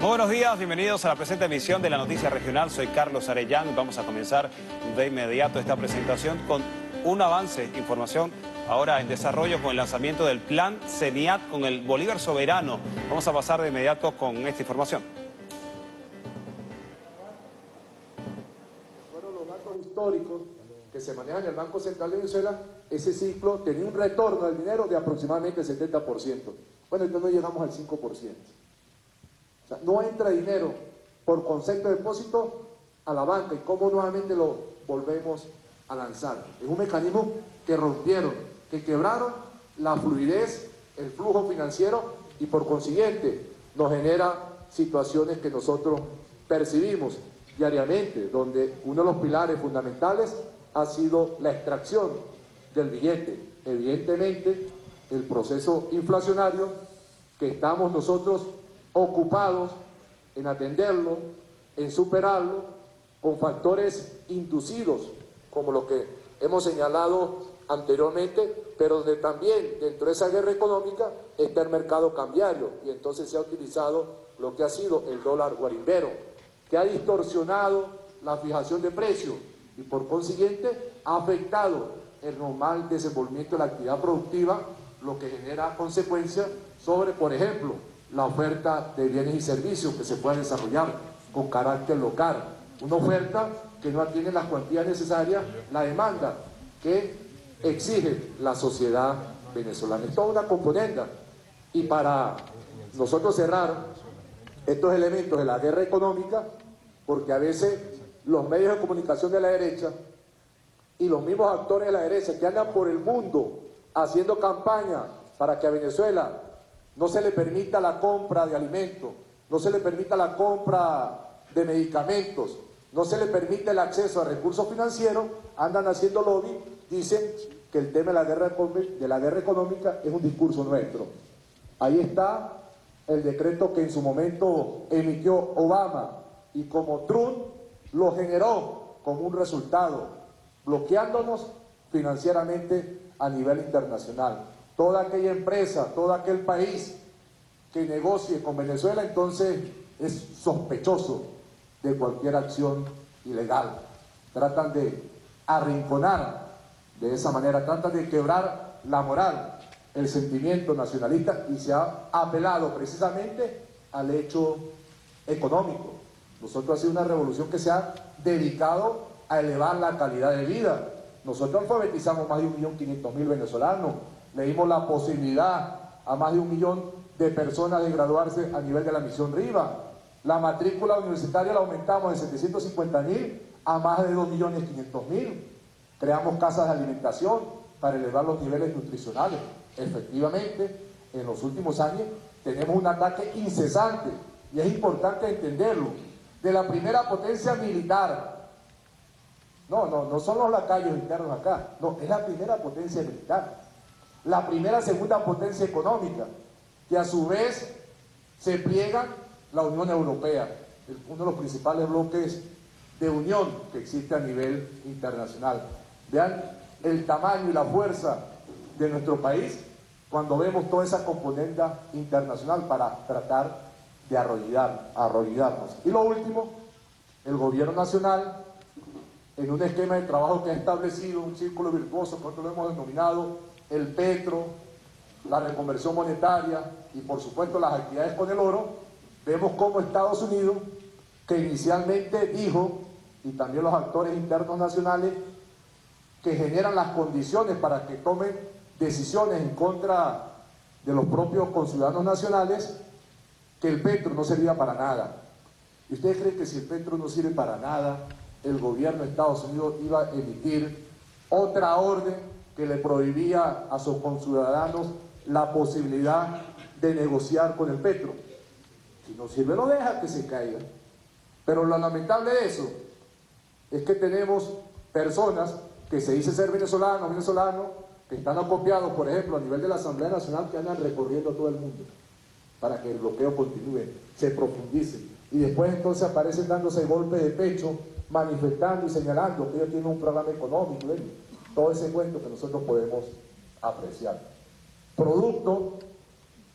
Muy buenos días, bienvenidos a la presente emisión de la Noticia Regional. Soy Carlos Arellán. Vamos a comenzar de inmediato esta presentación con un avance, información ahora en desarrollo con el lanzamiento del plan CENIAT con el Bolívar Soberano. Vamos a pasar de inmediato con esta información. Fueron los datos históricos que se manejan en el Banco Central de Venezuela. Ese ciclo tenía un retorno del dinero de aproximadamente el 70%. Bueno, entonces no llegamos al 5%. O sea, no entra dinero por concepto de depósito a la banca y cómo nuevamente lo volvemos a lanzar. Es un mecanismo que rompieron, que quebraron la fluidez, el flujo financiero y por consiguiente nos genera situaciones que nosotros percibimos diariamente, donde uno de los pilares fundamentales ha sido la extracción del billete. Evidentemente, el proceso inflacionario que estamos nosotros ocupados en atenderlo, en superarlo, con factores inducidos, como lo que hemos señalado anteriormente, pero donde también dentro de esa guerra económica está el mercado cambiario, y entonces se ha utilizado lo que ha sido el dólar guarimbero, que ha distorsionado la fijación de precios y por consiguiente ha afectado el normal desenvolvimiento de la actividad productiva, lo que genera consecuencias sobre, por ejemplo, la oferta de bienes y servicios que se pueda desarrollar con carácter local, una oferta que no atiende las cuantías necesarias, la demanda que exige la sociedad venezolana. Es toda una componenda. Y para nosotros cerrar estos elementos de la guerra económica, porque a veces los medios de comunicación de la derecha y los mismos actores de la derecha que andan por el mundo haciendo campaña para que a Venezuela no se le permita la compra de alimentos, no se le permita la compra de medicamentos, no se le permite el acceso a recursos financieros, andan haciendo lobby, dicen que el tema de la guerra económica es un discurso nuestro. Ahí está el decreto que en su momento emitió Obama y como Trump lo generó como un resultado, bloqueándonos financieramente a nivel internacional. Toda aquella empresa, todo aquel país que negocie con Venezuela, entonces es sospechoso de cualquier acción ilegal. Tratan de arrinconar de esa manera, tratan de quebrar la moral, el sentimiento nacionalista y se ha apelado precisamente al hecho económico. Nosotros ha sido una revolución que se ha dedicado a elevar la calidad de vida. Nosotros alfabetizamos más de 1.500.000 venezolanos, le dimos la posibilidad a más de 1 millón de personas de graduarse a nivel de la misión RIVA. La matrícula universitaria la aumentamos de 750.000 a más de 2.500.000. Creamos casas de alimentación para elevar los niveles nutricionales. Efectivamente, en los últimos años tenemos un ataque incesante, y es importante entenderlo, de la primera potencia militar. No son los lacayos internos acá, no, es la primera potencia militar. La primera, segunda potencia económica, que a su vez se pliega la Unión Europea, uno de los principales bloques de unión que existe a nivel internacional. Vean el tamaño y la fuerza de nuestro país cuando vemos toda esa componente internacional para tratar de arrodillarnos. Y lo último, el gobierno nacional, en un esquema de trabajo que ha establecido, un círculo virtuoso, nosotros lo hemos denominado el petro, la reconversión monetaria y por supuesto las actividades con el oro, vemos cómo Estados Unidos, que inicialmente dijo, y también los actores internos nacionales, que generan las condiciones para que tomen decisiones en contra de los propios conciudadanos nacionales, que el petro no servía para nada. ¿Y ustedes creen que si el petro no sirve para nada, el gobierno de Estados Unidos iba a emitir otra orden que le prohibía a sus conciudadanos la posibilidad de negociar con el petro? Si no sirve, lo deja que se caiga. Pero lo lamentable de eso es que tenemos personas que se dicen ser venezolanos, que están acopiados, por ejemplo, a nivel de la Asamblea Nacional, que andan recorriendo todo el mundo para que el bloqueo continúe, se profundice. Y después entonces aparecen dándose golpes de pecho, manifestando y señalando que ellos tienen un programa económico, todo ese cuento que nosotros podemos apreciar. Producto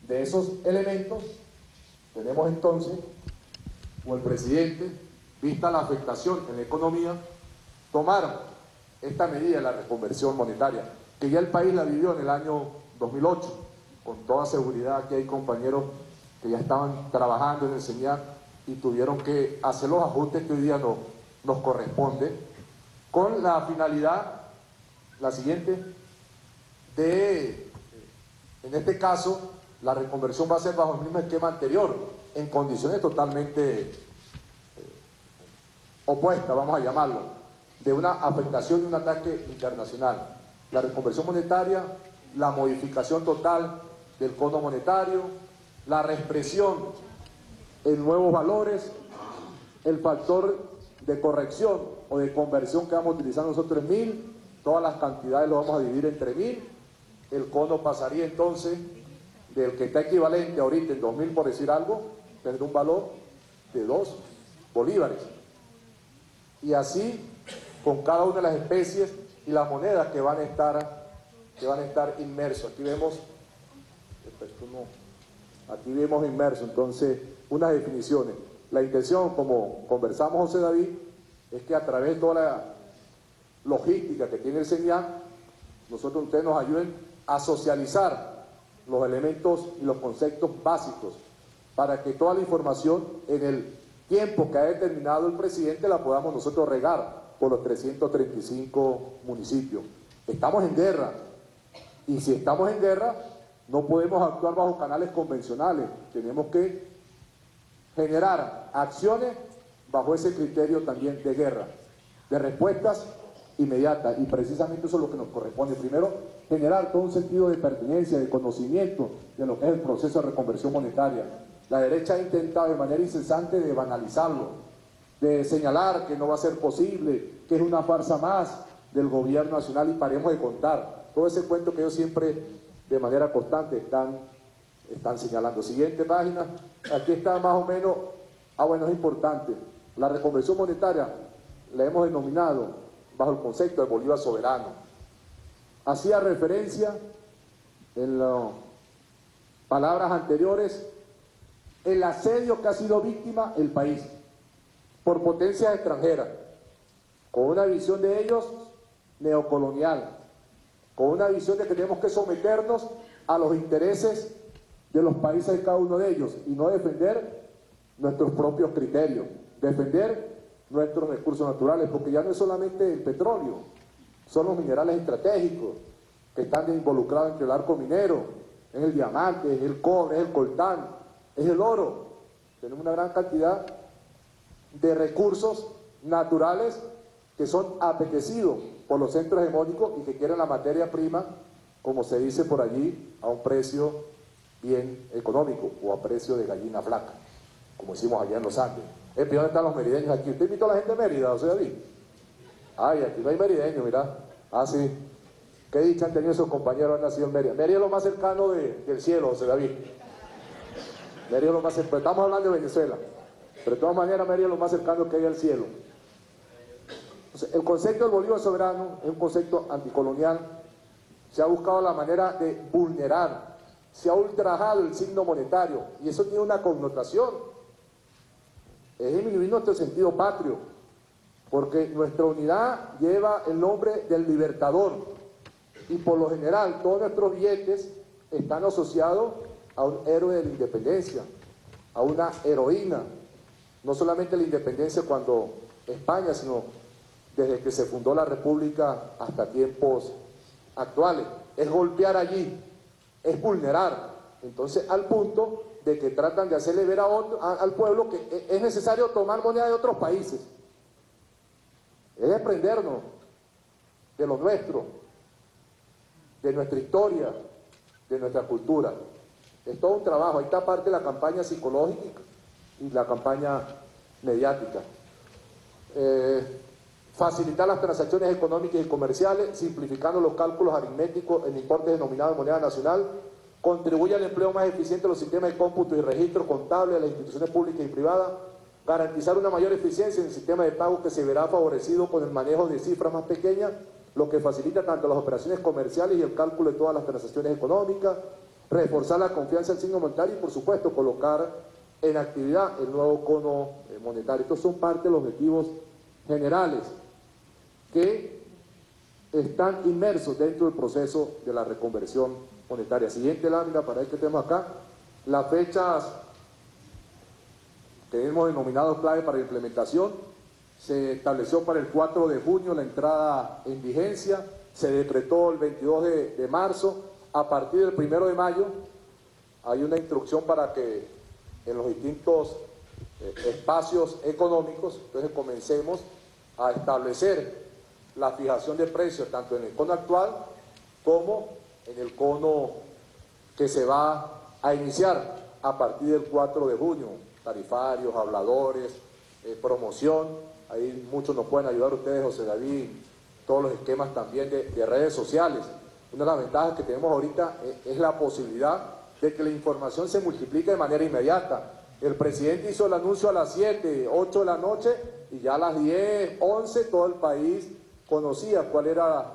de esos elementos, tenemos entonces o el presidente, vista la afectación en la economía, tomaron esta medida de la reconversión monetaria, que ya el país la vivió en el año 2008. Con toda seguridad aquí hay compañeros que ya estaban trabajando en enseñar y tuvieron que hacer los ajustes que hoy día nos corresponden, con la finalidad, la siguiente, de, en este caso, la reconversión va a ser bajo el mismo esquema anterior, en condiciones totalmente opuestas, vamos a llamarlo, de una afectación de un ataque internacional. La reconversión monetaria, la modificación total del cono monetario, la reexpresión en nuevos valores, el factor de corrección o de conversión que vamos a utilizar nosotros en 1000, todas las cantidades lo vamos a dividir entre 1000, el cono pasaría entonces del que está equivalente ahorita en 2000, por decir algo, tendrá un valor de 2 bolívares. Y así con cada una de las especies y las monedas que van a estar inmersos. Aquí vemos inmerso, entonces, unas definiciones. La intención, como conversamos José David, es que a través de toda la logística que tiene el CENIAC, ustedes nos ayuden a socializar los elementos y los conceptos básicos para que toda la información en el tiempo que ha determinado el presidente la podamos nosotros regar por los 335 municipios. Estamos en guerra, y si estamos en guerra no podemos actuar bajo canales convencionales, tenemos que generar acciones bajo ese criterio también de guerra, de respuestas inmediatas, y precisamente eso es lo que nos corresponde. Primero, generar todo un sentido de pertenencia, de conocimiento de lo que es el proceso de reconversión monetaria. La derecha ha intentado de manera incesante de banalizarlo, de señalar que no va a ser posible, que es una farsa más del gobierno nacional, y paremos de contar todo ese cuento que ellos siempre de manera constante están señalando. Siguiente página, aquí está más o menos, bueno, es importante, la reconversión monetaria la hemos denominado bajo el concepto de Bolívar soberano. Hacía referencia en las palabras anteriores el asedio que ha sido víctima el país por potencias extranjeras, con una visión de ellos neocolonial, con una visión de que tenemos que someternos a los intereses de los países de cada uno de ellos y no defender nuestros propios criterios, defender nuestros recursos naturales, porque ya no es solamente el petróleo, son los minerales estratégicos que están involucrados entre el arco minero, es el diamante, es el cobre, es el coltán, es el oro. Tenemos una gran cantidad de recursos naturales que son apetecidos por los centros hegemónicos y que quieren la materia prima, como se dice por allí, a un precio bien económico o a precio de gallina flaca, como decimos allá en los Andes. ¿Dónde están los merideños aquí? ¿Usted invitó a la gente de Mérida, José David? Ay, aquí no hay merideños, mirá. Ah, sí. Qué dicha han tenido esos compañeros, han nacido en Mérida. Mérida es lo más cercano del cielo, José David. Mérida es lo más cercano. Estamos hablando de Venezuela. Pero de todas maneras, Mérida es lo más cercano que hay al cielo. Entonces, el concepto del Bolívar soberano es un concepto anticolonial. Se ha buscado la manera de vulnerar, se ha ultrajado el signo monetario, y eso tiene una connotación. Es disminuir nuestro sentido patrio, porque nuestra unidad lleva el nombre del libertador, y por lo general todos nuestros billetes están asociados a un héroe de la independencia, a una heroína, no solamente la independencia cuando España, sino desde que se fundó la República hasta tiempos actuales. Es golpear allí, es vulnerar, entonces al punto de que tratan de hacerle ver al pueblo que es necesario tomar moneda de otros países. Es desprendernos de lo nuestro, de nuestra historia, de nuestra cultura. Es todo un trabajo. Ahí está parte de la campaña psicológica y la campaña mediática. Facilitar las transacciones económicas y comerciales, simplificando los cálculos aritméticos en importes denominados en moneda nacional. Contribuye al empleo más eficiente de los sistemas de cómputo y registro contable de las instituciones públicas y privadas. Garantizar una mayor eficiencia en el sistema de pago, que se verá favorecido con el manejo de cifras más pequeñas, lo que facilita tanto las operaciones comerciales y el cálculo de todas las transacciones económicas. Reforzar la confianza del signo monetario y, por supuesto, colocar en actividad el nuevo cono monetario. Estos son parte de los objetivos generales que están inmersos dentro del proceso de la reconversión monetaria. Siguiente lámina para ver qué tenemos acá. Las fechas que hemos denominado clave para la implementación. Se estableció para el 4 de junio la entrada en vigencia, se decretó el 22 de marzo. A partir del 1 de mayo hay una instrucción para que en los distintos espacios económicos, entonces comencemos a establecer la fijación de precios tanto en el cono actual como en el cono que se va a iniciar a partir del 4 de junio, tarifarios, habladores, promoción. Ahí muchos nos pueden ayudar ustedes, José David, todos los esquemas también de redes sociales. Una de las ventajas que tenemos ahorita es la posibilidad de que la información se multiplique de manera inmediata. El presidente hizo el anuncio a las 7, 8 de la noche y ya a las 10, 11 todo el país conocía cuál era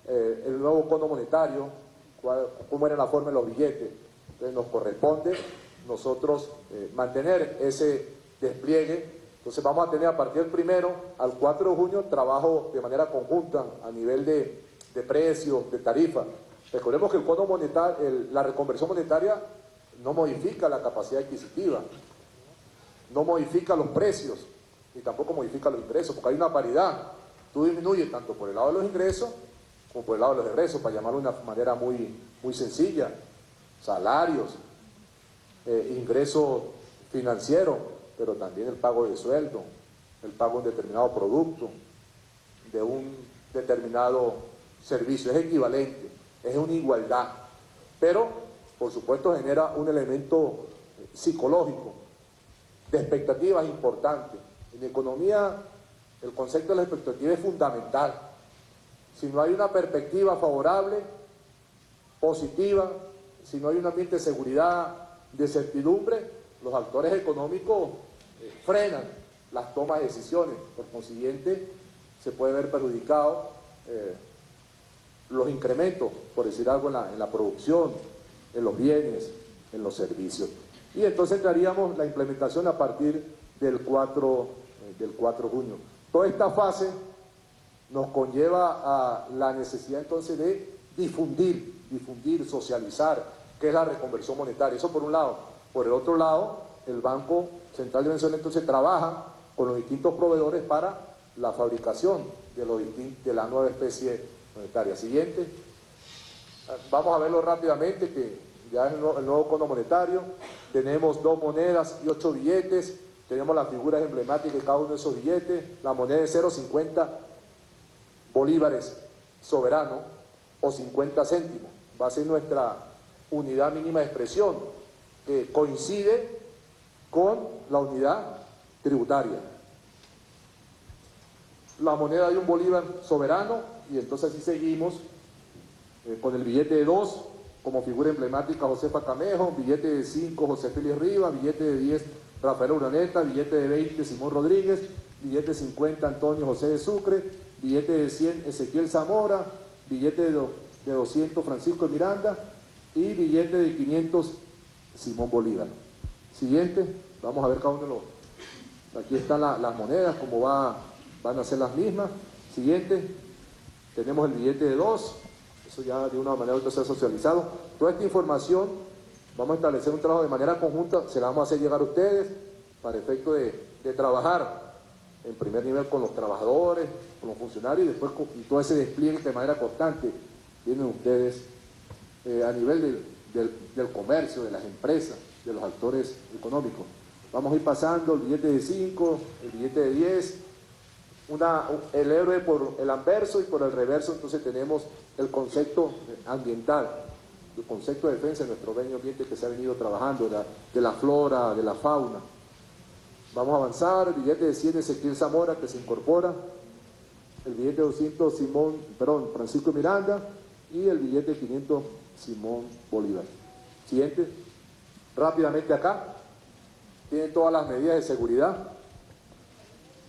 el nuevo cono monetario, cómo era la forma de los billetes. Entonces nos corresponde nosotros mantener ese despliegue. Entonces vamos a tener a partir del 1 al 4 de junio trabajo de manera conjunta a nivel de precios, de tarifa. Recordemos que el cono monetario, la reconversión monetaria no modifica la capacidad adquisitiva, no modifica los precios y tampoco modifica los ingresos, porque hay una paridad. Tú disminuyes tanto por el lado de los ingresos como por el lado de los egresos, para llamarlo de una manera muy sencilla. Salarios, ingresos financieros, pero también el pago de sueldo, el pago de un determinado producto, de un determinado servicio. Es equivalente, es una igualdad, pero por supuesto genera un elemento psicológico, de expectativas importantes. En economía el concepto de la expectativa es fundamental. Si no hay una perspectiva favorable, positiva, si no hay un ambiente de seguridad, de certidumbre, los actores económicos frenan las tomas de decisiones. Por consiguiente, se puede ver perjudicado los incrementos, por decir algo, en la producción, en los bienes, en los servicios. Y entonces entraríamos la implementación a partir del 4 de junio. Toda esta fase nos conlleva a la necesidad entonces de difundir, socializar, qué es la reconversión monetaria. Eso por un lado. Por el otro lado, el Banco Central de Venezuela entonces trabaja con los distintos proveedores para la fabricación de la nueva especie monetaria. Siguiente. Vamos a verlo rápidamente, que ya es el nuevo cono monetario. Tenemos 2 monedas y 8 billetes. Tenemos las figuras emblemáticas de cada uno de esos billetes. La moneda de 0,50 bolívares soberano o 50 céntimos. Va a ser nuestra unidad mínima de expresión, que coincide con la unidad tributaria. La moneda de 1 bolívar soberano, y entonces así seguimos con el billete de 2 como figura emblemática Josefa Camejo, billete de 5 José Félix Rivas, billete de 10 Rafael Urdaneta, billete de 20 Simón Rodríguez, billete de 50 Antonio José de Sucre, billete de 100 Ezequiel Zamora, billete de 200 Francisco de Miranda y billete de 500 Simón Bolívar. Siguiente, vamos a ver cada uno de los... Aquí están las monedas, como van a ser las mismas. Siguiente, tenemos el billete de 2, eso ya de una manera u otra se ha socializado. Toda esta información vamos a establecer un trabajo de manera conjunta, se la vamos a hacer llegar a ustedes para efecto de trabajar en primer nivel con los trabajadores, con los funcionarios y después y todo ese despliegue de manera constante tienen ustedes a nivel del comercio, de las empresas, de los actores económicos. Vamos a ir pasando el billete de 5, el billete de 10, el héroe por el anverso y por el reverso, entonces tenemos el concepto ambiental, el concepto de defensa de nuestro medio ambiente que se ha venido trabajando, de la flora, de la fauna. Vamos a avanzar, el billete de 100 Ezequiel Zamora que se incorpora, el billete de 200 Francisco Miranda y el billete de 500 Simón Bolívar. Siguiente, rápidamente acá, tienen todas las medidas de seguridad.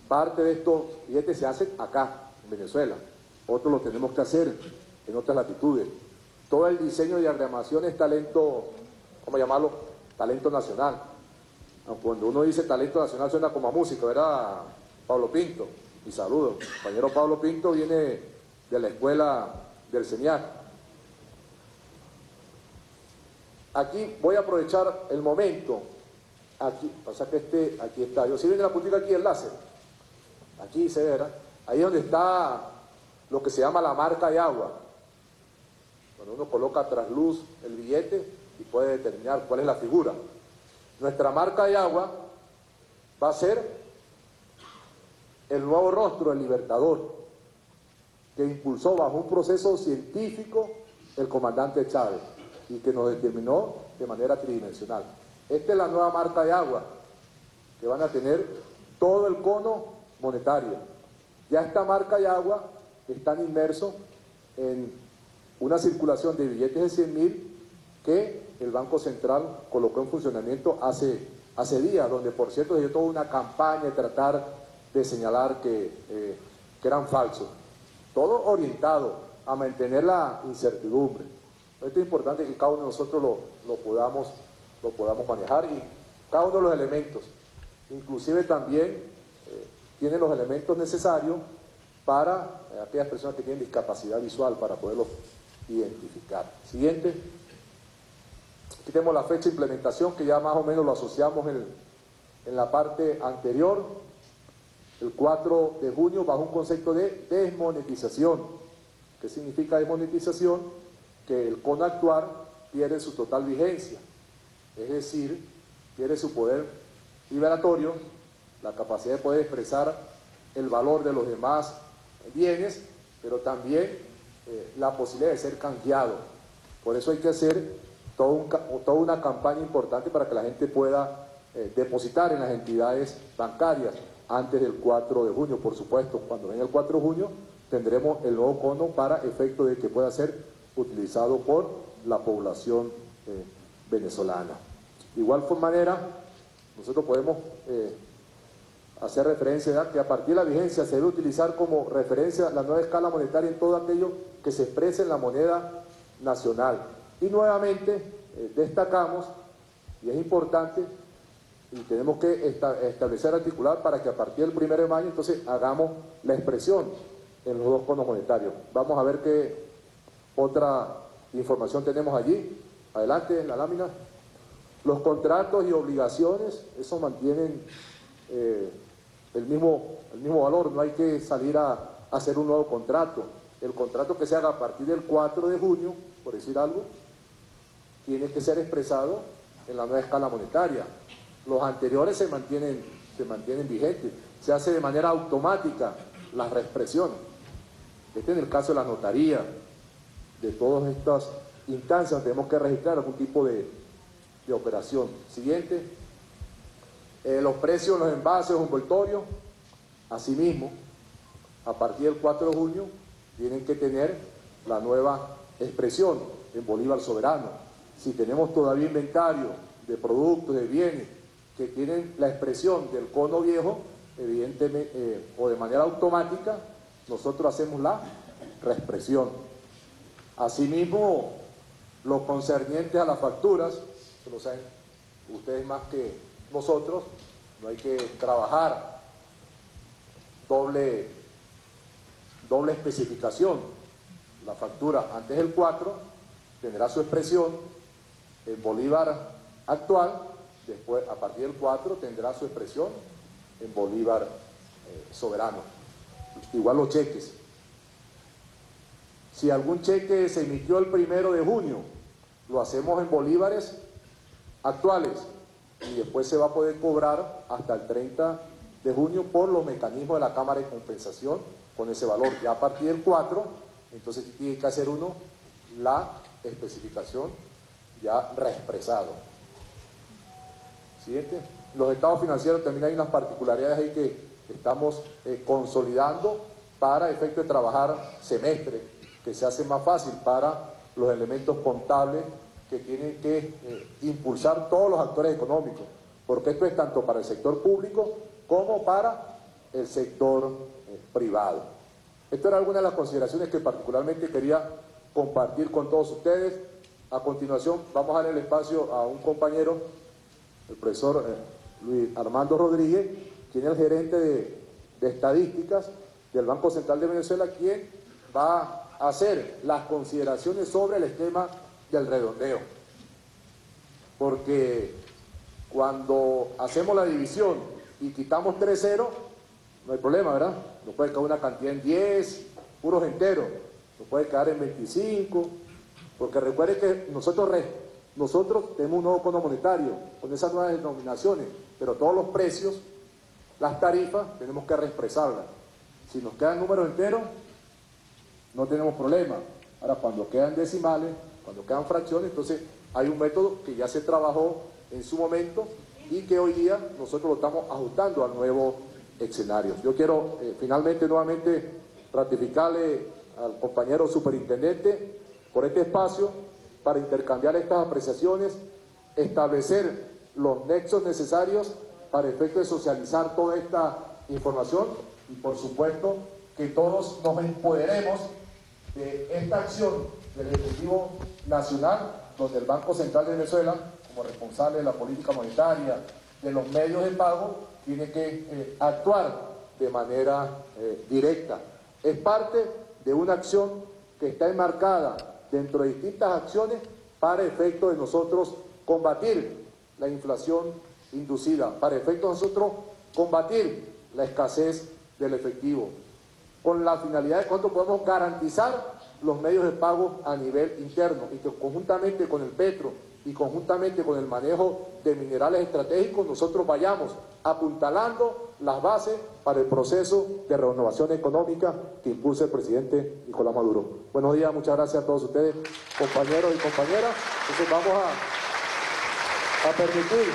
Parte de estos billetes se hacen acá, en Venezuela, otros lo tenemos que hacer en otras latitudes. Todo el diseño y diagramación es talento, ¿cómo llamarlo? Talento nacional. Cuando uno dice talento nacional suena como a música, ¿verdad? Pablo Pinto, mi saludo. El compañero Pablo Pinto viene de la escuela del CENIAC. Aquí voy a aprovechar el momento. Aquí, pasa que aquí está. Yo si viene la puntica aquí el láser. Aquí se verá. Ahí es donde está lo que se llama la marca de agua. Cuando uno coloca trasluz el billete y puede determinar cuál es la figura. Nuestra marca de agua va a ser el nuevo rostro del Libertador, que impulsó bajo un proceso científico el comandante Chávez y que nos determinó de manera tridimensional. Esta es la nueva marca de agua, que van a tener todo el cono monetario. Ya esta marca de agua están inmersos en una circulación de billetes de 100.000 que el Banco Central colocó en funcionamiento hace días, donde por cierto se dio toda una campaña de tratar de señalar que eran falsos. Todo orientado a mantener la incertidumbre. Esto es importante que cada uno de nosotros lo podamos manejar y cada uno de los elementos, inclusive también tiene los elementos necesarios para aquellas personas que tienen discapacidad visual para poderlos identificar. Siguiente. Aquí tenemos la fecha de implementación que ya más o menos lo asociamos en la parte anterior, el 4 de junio, bajo un concepto de desmonetización. ¿Qué significa desmonetización? Que el cono actual pierde su total vigencia, es decir, pierde su poder liberatorio, la capacidad de poder expresar el valor de los demás bienes, pero también la posibilidad de ser canjeado. Por eso hay que hacer toda una campaña importante para que la gente pueda depositar en las entidades bancarias antes del 4 de junio. Por supuesto, cuando venga el 4 de junio tendremos el nuevo cono para efecto de que pueda ser utilizado por la población venezolana. De igual manera, nosotros podemos hacer referencia a que a partir de la vigencia se debe utilizar como referencia la nueva escala monetaria en todo aquello que se exprese en la moneda nacional. Y nuevamente destacamos, y es importante, y tenemos que establecer, articular para que a partir del 1 de mayo entonces hagamos la expresión en los dos conos monetarios. Vamos a ver qué otra información tenemos allí. Adelante en la lámina. Los contratos y obligaciones, eso mantienen el mismo valor, no hay que salir a hacer un nuevo contrato. El contrato que se haga a partir del 4 de junio, por decir algo, tiene que ser expresado en la nueva escala monetaria. Los anteriores se mantienen vigentes, se hace de manera automática las reexpresiones. Este es el caso de la notaría, de todas estas instancias tenemos que registrar algún tipo de operación. Siguiente. Los precios, los envases, los envoltorios, asimismo, a partir del 4 de junio, tienen que tener la nueva expresión en bolívar soberano. Si tenemos todavía inventario de productos, de bienes, que tienen la expresión del cono viejo, evidentemente, o de manera automática, nosotros hacemos la reexpresión. Asimismo, los concernientes a las facturas, que lo saben ustedes más que nosotros, no hay que trabajar doble especificación. La factura antes del 4 tendrá su expresión en bolívar actual, después a partir del 4 tendrá su expresión en bolívar soberano. Igual los cheques. Si algún cheque se emitió el 1 de junio, lo hacemos en bolívares actuales y después se va a poder cobrar hasta el 30 de junio por los mecanismos de la Cámara de Compensación con ese valor. Ya a partir del 4, entonces tiene que hacer uno la especificación ya reexpresado. Siguiente. Los estados financieros también hay unas particularidades ahí que estamos consolidando para efecto de trabajar semestre, que se hace más fácil para los elementos contables que tienen que impulsar todos los actores económicos, porque esto es tanto para el sector público como para el sector privado. Esto era alguna de las consideraciones que particularmente quería compartir con todos ustedes. A continuación vamos a dar el espacio a un compañero, el profesor Luis Armando Rodríguez, quien es el gerente de estadísticas del Banco Central de Venezuela, quien va a hacer las consideraciones sobre el esquema del redondeo. Porque cuando hacemos la división y quitamos 3 ceros, no hay problema, ¿verdad? Nos puede quedar una cantidad en 10, puros enteros, nos puede quedar en 25, porque recuerde que nosotros tenemos un nuevo Fondo Monetario con esas nuevas denominaciones, pero todos los precios, las tarifas, tenemos que reexpresarlas. Si nos quedan números enteros, no tenemos problema. Ahora, cuando quedan decimales, cuando quedan fracciones, entonces hay un método que ya se trabajó en su momento y que hoy día nosotros lo estamos ajustando al nuevo escenario. Yo quiero finalmente nuevamente ratificarle al compañero superintendente por este espacio para intercambiar estas apreciaciones, establecer los nexos necesarios para efecto de socializar toda esta información y por supuesto que todos nos empoderemos de esta acción del Ejecutivo Nacional, donde el Banco Central de Venezuela, como responsable de la política monetaria, de los medios de pago, tiene que actuar de manera directa. Es parte de una acción que está enmarcada dentro de distintas acciones para efecto de nosotros combatir la inflación inducida, para efecto de nosotros combatir la escasez del efectivo, con la finalidad de cuánto podemos garantizar los medios de pago a nivel interno y que conjuntamente con el petro y conjuntamente con el manejo de minerales estratégicos nosotros vayamos apuntalando las bases para el proceso de renovación económica que impulsa el presidente Nicolás Maduro. Buenos días, muchas gracias a todos ustedes, compañeros y compañeras. Entonces vamos a permitir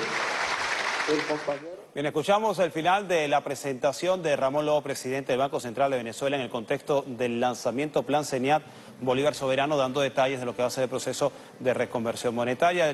el compañero. Bien, escuchamos el final de la presentación de Ramón Lobo, presidente del Banco Central de Venezuela, en el contexto del lanzamiento Plan CENIAT Bolívar Soberano, dando detalles de lo que va a ser el proceso de reconversión monetaria.